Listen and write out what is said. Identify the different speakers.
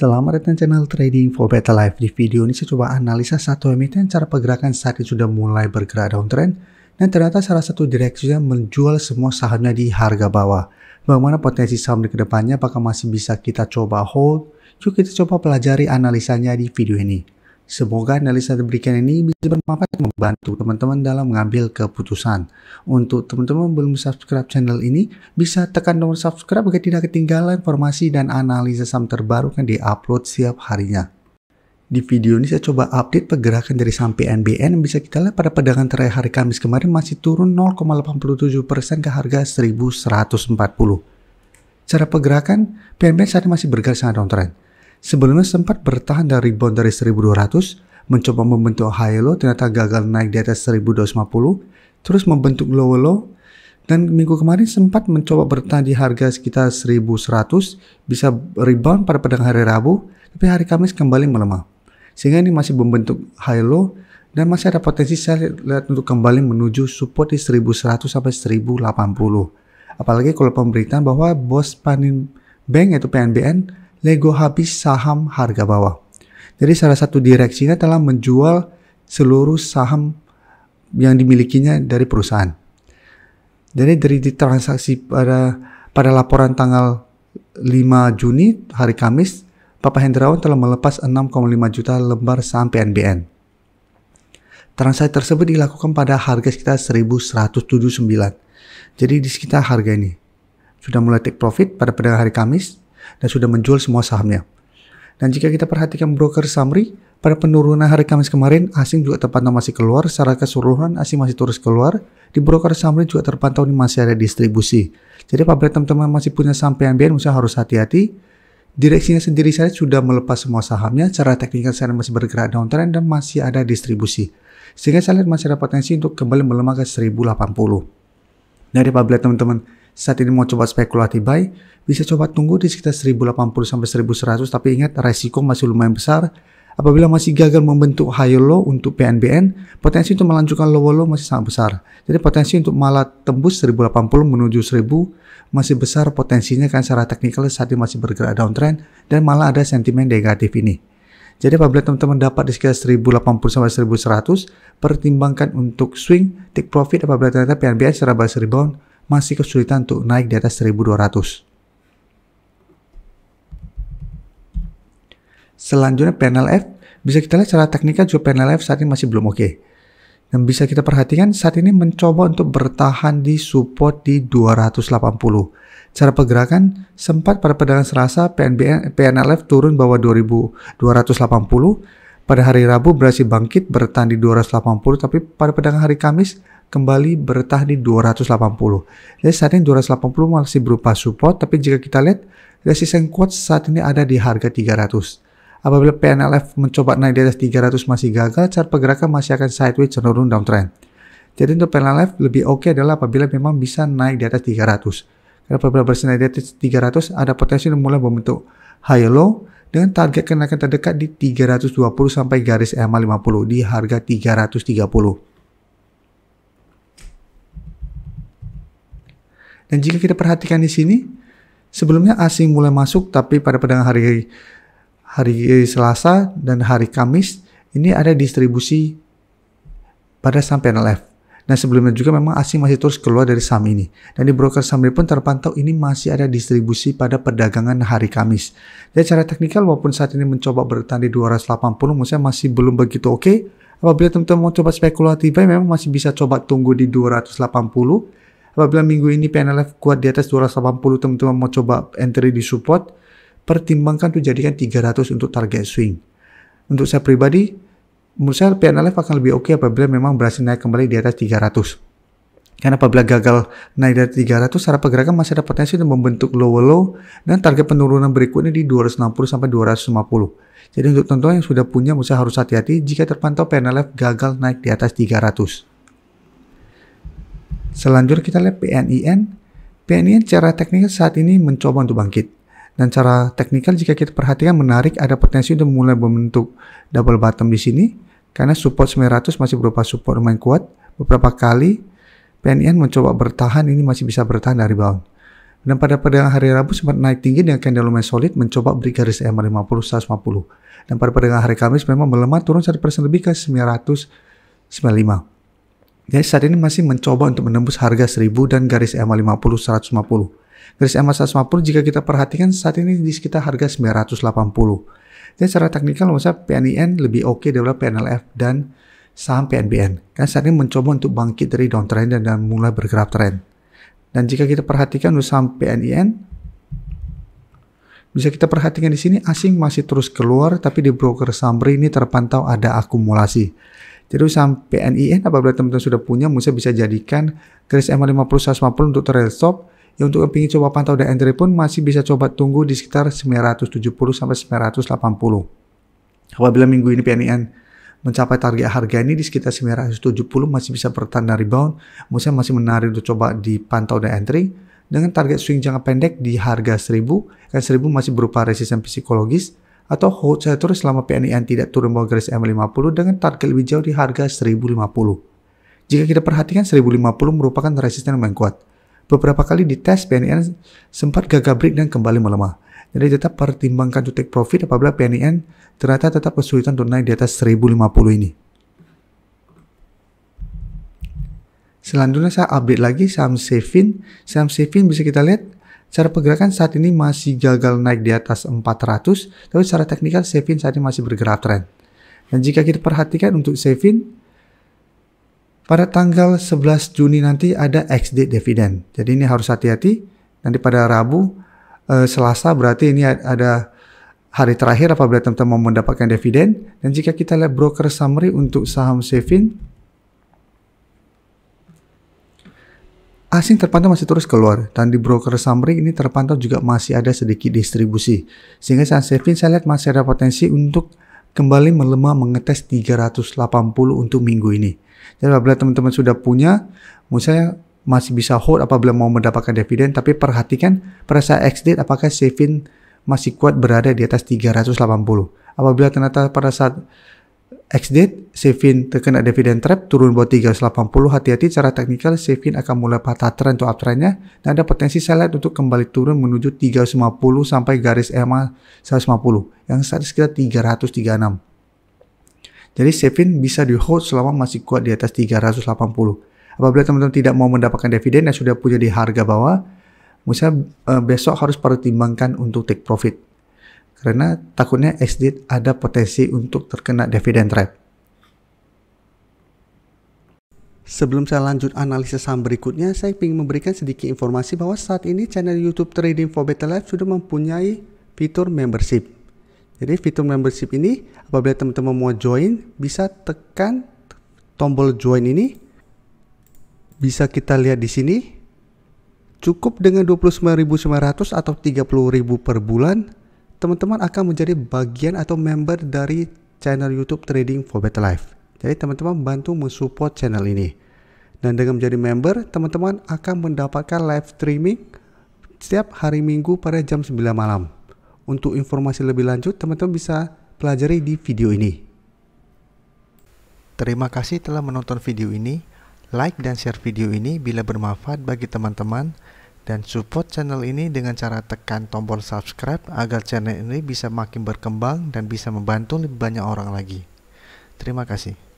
Speaker 1: Selamat datang channel Trading for Better Life. Di video ini saya coba analisa satu emiten cara pergerakan saat ini sudah mulai bergerak downtrend dan ternyata salah satu direksinya menjual semua sahamnya di harga bawah. Bagaimana potensi saham di kedepannya, apakah masih bisa kita coba hold? Yuk kita coba pelajari analisanya di video ini. Semoga analisa diberikan ini bisa bermanfaat dan membantu teman-teman dalam mengambil keputusan. Untuk teman-teman belum subscribe channel ini, bisa tekan tombol subscribe agar tidak ketinggalan informasi dan analisa saham terbaru yang di-upload setiap harinya. Di video ini saya coba update pergerakan dari saham PNBN yang bisa kita lihat pada perdagangan terakhir hari Kamis kemarin masih turun 0,87% ke harga 1140. Cara pergerakan PNBN saat ini masih bergerak sangat downtrend. Sebelumnya sempat bertahan dari rebound dari 1200, mencoba membentuk high low, ternyata gagal naik di atas 1250, terus membentuk low low, dan minggu kemarin sempat mencoba bertahan di harga sekitar 1100, bisa rebound pada perdagangan hari Rabu, tapi hari Kamis kembali melemah. Sehingga ini masih membentuk high low, dan masih ada potensi saya lihat untuk kembali menuju support di 1100 sampai 1080. Apalagi kalau pemberitaan bahwa bos Panin Bank yaitu PNBN lego habis saham harga bawah. Jadi salah satu direksinya telah menjual seluruh saham yang dimilikinya dari perusahaan. Jadi dari transaksi pada laporan tanggal 5 Juni hari Kamis, Bapak Hendrawan telah melepas 6,5 juta lembar saham PNBN. Transaksi tersebut dilakukan pada harga sekitar 1179. Jadi di sekitar harga ini sudah mulai take profit pada perdagangan hari Kamis dan sudah menjual semua sahamnya. Dan jika kita perhatikan broker summary, pada penurunan hari Kamis kemarin, asing juga terpantau masih keluar, secara keseluruhan asing masih terus keluar, di broker summary juga terpantau ini masih ada distribusi. Jadi apabila teman-teman masih punya saham PNBN, misalnya harus hati-hati, direksinya sendiri saya sudah melepas semua sahamnya, secara teknikal saya masih bergerak downtrend dan masih ada distribusi. Sehingga saya lihat masih ada potensi untuk kembali melemah ke 1080. Jadi apabila teman-teman saat ini mau coba spekulasi buy, bisa coba tunggu di sekitar 1080 sampai 1100, tapi ingat resiko masih lumayan besar. Apabila masih gagal membentuk high low untuk PNBN, potensi untuk melanjutkan low low masih sangat besar. Jadi potensi untuk malah tembus 1080 menuju 1000 masih besar potensinya, kan secara teknikal saat ini masih bergerak downtrend dan malah ada sentimen negatif ini. Jadi apabila teman-teman dapat di sekitar 1080 sampai 1100, pertimbangkan untuk swing take profit apabila ternyata PNBN secara basis rebound masih kesulitan untuk naik di atas 1200. Selanjutnya PNLF, bisa kita lihat secara teknikal juga PNLF saat ini masih belum oke. Dan bisa kita perhatikan saat ini mencoba untuk bertahan di support di 280. Cara pergerakan sempat pada perdagangan Selasa PNLF turun bawah 2280. Pada hari Rabu berhasil bangkit bertahan di 280, tapi pada perdagangan hari Kamis kembali bertahan di 280. Jadi saat ini 280 masih berupa support, tapi jika kita lihat resisten kuat saat ini ada di harga 300. Apabila PNLF mencoba naik di atas 300 masih gagal, cara pergerakan masih akan sideways cenderung downtrend. Jadi untuk PNLF lebih oke adalah apabila memang bisa naik di atas 300. Karena apabila bersenai di atas 300 ada potensi untuk mulai membentuk high low dengan target kenaikan terdekat di 320 sampai garis EMA 50 di harga 330. Dan jika kita perhatikan di sini, sebelumnya asing mulai masuk, tapi pada perdagangan hari Selasa dan hari Kamis ini ada distribusi pada saham PNLF. Dan sebelumnya juga memang asing masih terus keluar dari saham ini. Dan di broker summary pun terpantau ini masih ada distribusi pada perdagangan hari Kamis. Jadi secara teknikal walaupun saat ini mencoba bertahan di 280, maksudnya masih belum begitu oke. Apabila teman-teman mau coba spekulatif buy, memang masih bisa coba tunggu di 280. Apabila minggu ini PNLF kuat di atas 280, teman-teman mau coba entry di support, pertimbangkan untuk jadikan 300 untuk target swing. Untuk saya pribadi, menurut saya PNLF akan lebih oke apabila memang berhasil naik kembali di atas 300. Karena apabila gagal naik dari 300, secara pergerakan masih ada potensi untuk membentuk low low dan target penurunan berikutnya di 260 sampai 250. Jadi untuk teman-teman yang sudah punya, menurut saya harus hati-hati jika terpantau PNLF gagal naik di atas 300. Selanjutnya kita lihat PNIN. PNIN secara teknikal saat ini mencoba untuk bangkit. Dan cara teknikal jika kita perhatikan menarik, ada potensi untuk mulai membentuk double bottom di sini. Karena support 900 masih berupa support lumayan kuat. Beberapa kali PNIN mencoba bertahan, ini masih bisa bertahan dari bawah. Dan pada perdagangan hari Rabu sempat naik tinggi dengan candle lumayan solid mencoba break garis EMA 50 150. Dan pada perdagangan hari Kamis memang melemah turun 1% lebih ke 995. Jadi saat ini masih mencoba untuk menembus harga 1000 dan garis EMA 50 150. Garis EMA 150 jika kita perhatikan saat ini di sekitar harga 980. Jadi secara teknikal misalnya PNIN lebih oke daripada PNLF dan saham PNBN. Karena saat ini mencoba untuk bangkit dari downtrend dan mulai bergerak trend. Dan jika kita perhatikan untuk saham PNIN, bisa kita perhatikan di sini asing masih terus keluar, tapi di broker summary ini terpantau ada akumulasi. Jadi saham PNIN apabila teman-teman sudah punya, Musa bisa jadikan garis EMA 50 150 untuk trail stop. Ya, untuk yang ingin coba pantau dan entry pun masih bisa coba tunggu di sekitar 970 sampai 980. Apabila minggu ini PNIN mencapai target harga ini di sekitar 970 masih bisa bertahan dan rebound, Musa masih menarik untuk coba dipantau dan entry dengan target swing jangka pendek di harga 1000, dan 1000 masih berupa resisten psikologis, atau hold saya terus selama PNIN tidak turun bawah garis EMA 50 dengan target lebih jauh di harga 1050. Jika kita perhatikan 1050 merupakan resisten yang kuat. Beberapa kali dites PNIN sempat gagal break dan kembali melemah. Jadi tetap pertimbangkan untuk take profit apabila PNIN ternyata tetap kesulitan untuk naik di atas 1050 ini. Selanjutnya saya update lagi saham Sevin. Saham Sevin bisa kita lihat cara pergerakan saat ini masih gagal naik di atas 400, tapi secara teknikal Sevin saat ini masih bergerak trend. Dan jika kita perhatikan untuk Sevin, pada tanggal 11 Juni nanti ada ex-date dividen. Jadi ini harus hati-hati. Nanti pada Rabu, Selasa berarti ini ada hari terakhir apabila teman-teman mau mendapatkan dividen. Dan jika kita lihat broker summary untuk saham Sevin, asing terpantau masih terus keluar. Dan di broker summary ini terpantau juga masih ada sedikit distribusi. Sehingga saham Sevin saya lihat masih ada potensi untuk kembali melemah mengetes 380 untuk minggu ini. Jadi apabila teman-teman sudah punya, misalnya masih bisa hold apabila mau mendapatkan dividen, tapi perhatikan pada saat ex-date apakah Sevin masih kuat berada di atas 380. Apabila ternyata pada saat ex-date Sevin terkena dividen trap turun bawah 380, hati-hati secara teknikal Sevin akan mulai patah trend untuk uptrendnya dan ada potensi saya lihat untuk kembali turun menuju 350 sampai garis EMA 150 yang saat sekitar 336. Jadi Sevin bisa di hold selama masih kuat di atas 380. Apabila teman-teman tidak mau mendapatkan dividen dan sudah punya di harga bawah, misalnya besok harus pertimbangkan untuk take profit. Karena takutnya ex-date ada potensi untuk terkena dividen trap. Sebelum saya lanjut analisis saham berikutnya, saya ingin memberikan sedikit informasi bahwa saat ini channel YouTube Trading for Better Life sudah mempunyai fitur membership. Jadi fitur membership ini apabila teman-teman mau join bisa tekan tombol join ini. Bisa kita lihat di sini. Cukup dengan 29.900 atau 30.000 per bulan, teman-teman akan menjadi bagian atau member dari channel YouTube Trading for Better Life. Jadi teman-teman bantu mensupport channel ini. Dan dengan menjadi member, teman-teman akan mendapatkan live streaming setiap hari Minggu pada jam 9 malam. Untuk informasi lebih lanjut, teman-teman bisa pelajari di video ini. Terima kasih telah menonton video ini. Like dan share video ini bila bermanfaat bagi teman-teman. Dan support channel ini dengan cara tekan tombol subscribe agar channel ini bisa makin berkembang dan bisa membantu lebih banyak orang lagi. Terima kasih.